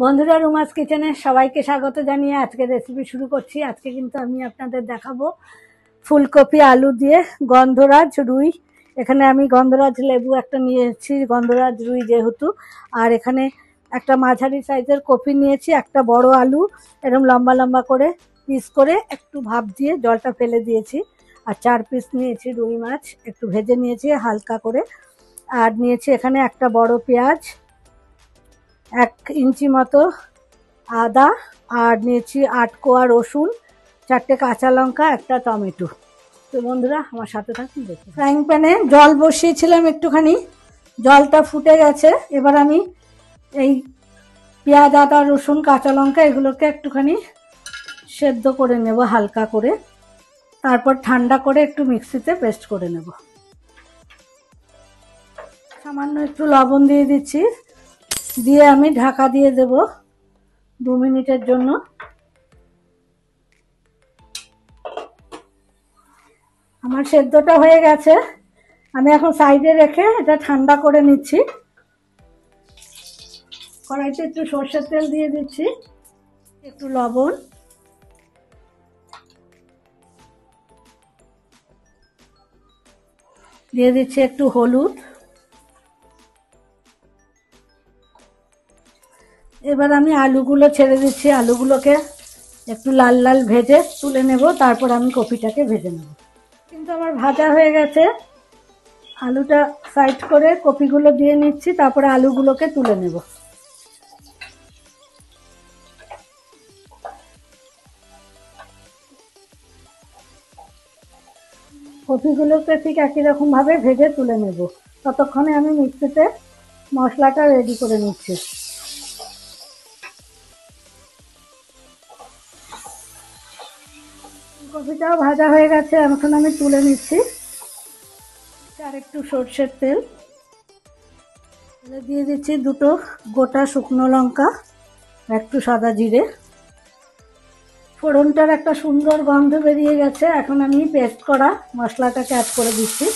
বন্ধুরা, রুমাস কিচেনে সবাইকে স্বাগত জানিয়ে আজকে রেসিপি শুরু করছি। আজকে কিন্তু আমি আপনাদের দেখাবো ফুলকপি আলু দিয়ে গন্ধরাজ রুই। এখানে আমি গন্ধরাজ লেবু একটা নিয়েছি, গন্ধরাজ রুই যেহেতু। আর এখানে একটা মাঝারি সাইজের কপি নিয়েছি, একটা বড় আলু এরকম লম্বা লম্বা করে পিস করে একটু ভাপ দিয়ে জলটা ফেলে দিয়েছি। আর 4 পিস নিয়েছি রুই মাছ, একটু ভেজে নিয়েছি হালকা করে। আর নিয়েছি এখানে একটা বড় পেঁয়াজ, 1 ইঞ্চি মতো আদা, আর নিয়েছি 8 কোয়া রসুন, 4টে কাঁচা লঙ্কা, একটা টমেটো। তো বন্ধুরা আমার সাথে থাকুন। দেখুন, ফ্রাইং প্যানে জল বসিয়েছিলাম একটুখানি, জলটা ফুটে গেছে। এবার আমি এই পেঁয়াজ আদা রসুন কাঁচা লঙ্কা এগুলোকে একটুখানি সেদ্ধ করে নেব হালকা করে। তারপর ঠান্ডা করে একটু মিক্সিতে পেস্ট করে নেব। সামান্য একটু লবণ দিয়ে দিচ্ছি, দিয়ে আমি ঢাকা দিয়ে দেব 2 মিনিটের জন্য। আমার সেদ্ধটা হয়ে গেছে, আমি এখন সাইডে রেখে এটা ঠান্ডা করে নিচ্ছি। কড়াইতে একটু সর্ষের তেল দিয়ে দিচ্ছি, একটু লবণ, দিয়ে দিচ্ছি একটু হলুদ। এবার আমি আলুগুলো ছেড়ে দিচ্ছি, আলুগুলোকে একটু লাল লাল ভেজে তুলে নেব, তারপর আমি কপিটাকে ভেজে নেব। কিন্তু আমার ভাজা হয়ে গেছে, আলুটা সাইড করে কপিগুলো দিয়ে নিচ্ছি, তারপরে আলুগুলোকে তুলে নেব। কপিগুলোকে ঠিক একই রকম ভাবে ভেজে তুলে নেব। ততক্ষণে আমি মিক্সিতে মশলাটা রেডি করে নিচ্ছি। কপিটাও ভাজা হয়ে গেছে, এখন আমি তুলে নিচ্ছি। আর একটু সর্ষের তেল দিয়ে দিচ্ছি, 2টো গোটা শুকনো লঙ্কা, একটু সাদা জিরে। ফোড়নটার একটা সুন্দর গন্ধ বেরিয়ে গেছে, এখন আমি পেস্ট করা মশলাটাকে অ্যাড করে দিচ্ছি।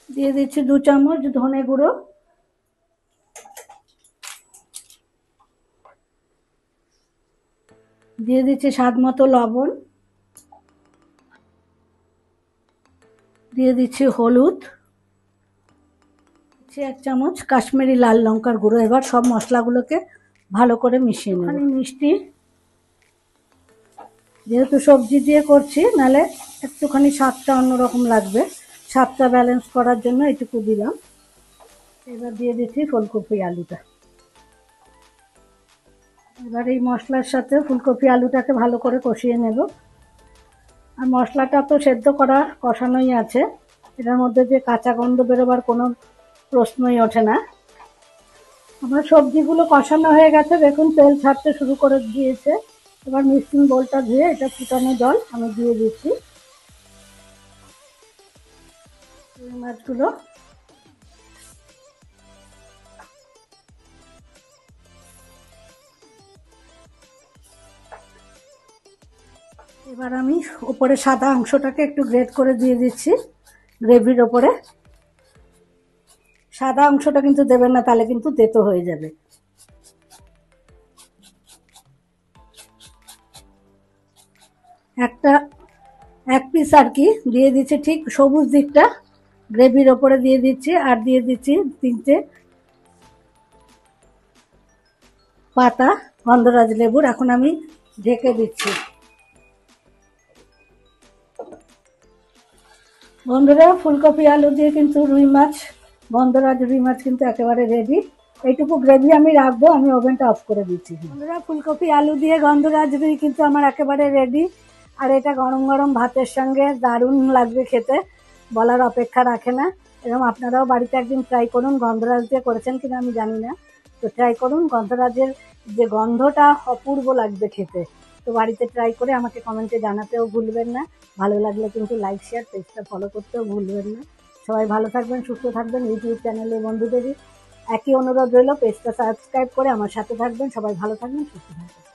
দিয়ে দিচ্ছি 2 চামচ ধনে গুঁড়ো, দিয়ে দিচ্ছি স্বাদ মতো লবণ, দিয়ে দিচ্ছি হলুদ, 1 চামচ কাশ্মীরি লাল লঙ্কার গুঁড়ো। এবার সব মশলাগুলোকে ভালো করে মিশিয়ে নেব। মিষ্টি, যেহেতু সবজি দিয়ে করছি, নালে একটুখানি স্বাদটা অন্যরকম লাগবে, স্বাদটা ব্যালেন্স করার জন্য এটুকু দিলাম। এবার দিয়ে দিচ্ছি ফুলকপি আলুটা। এবার এই মশলার সাথে ফুলকপি আলুটাকে ভালো করে কষিয়ে নেব। আর মশলাটা তো সেদ্ধ করা কষানোই আছে, এটার মধ্যে যে কাঁচা গন্ধ বেরোবার কোনো প্রশ্নই ওঠে না। আমার সবজিগুলো কষানো হয়ে গেছে, দেখুন তেল ছাড়তে শুরু করে দিয়েছে। এবার মিক্সিং বোলটা ধুয়ে এটা ফুটানো জল আমি দিয়ে দিচ্ছি। রুই মাছগুলো এবার আমি উপরে সাদা অংশটাকে একটু গ্রেট করে দিয়ে দিচ্ছি গ্রেভির ওপরে। সাদা অংশটা কিন্তু দেবেন না, তাহলে কিন্তু তেতো হয়ে যাবে। এক পিস আর কি দিয়ে দিচ্ছি, ঠিক সবুজ দিকটা গ্রেভির ওপরে দিয়ে দিচ্ছি। আর দিয়ে দিচ্ছি 3টে পাতা গন্ধরাজ লেবুর। এখন আমি ঢেকে দিচ্ছি। বন্ধুরা, ফুলকপি আলু দিয়ে কিন্তু রুই মাছ, গন্ধরাজ রুই মাছ কিন্তু একেবারে রেডি। এইটুকু গ্রেভি আমি রাখবো, আমি ওভেনটা অফ করে দিচ্ছি। বন্ধুরা, ফুলকপি আলু দিয়ে গন্ধরাজ রুই কিন্তু আমার একেবারে রেডি। আর এটা গরম গরম ভাতের সঙ্গে দারুণ লাগবে খেতে, বলার অপেক্ষা রাখে না। এরকম আপনারাও বাড়িতে একদিন ট্রাই করুন। গন্ধরাজ দিয়ে করেছেন কিনা আমি জানি না, তো ট্রাই করুন। গন্ধরাজের যে গন্ধটা অপূর্ব লাগবে খেতে। তো বাড়িতে ট্রাই করে আমাকে কমেন্টে জানাতেও ভুলবেন না। ভালো লাগলে কিন্তু লাইক শেয়ার পেজটা ফলো করতেও ভুলবেন না। সবাই ভালো থাকবেন, সুস্থ থাকবেন। ইউটিউব চ্যানেলে বন্ধুদেরই একই অনুরোধ রইল, পেজটা সাবস্ক্রাইব করে আমার সাথে থাকবেন। সবাই ভালো থাকবেন, সুস্থ থাকবেন।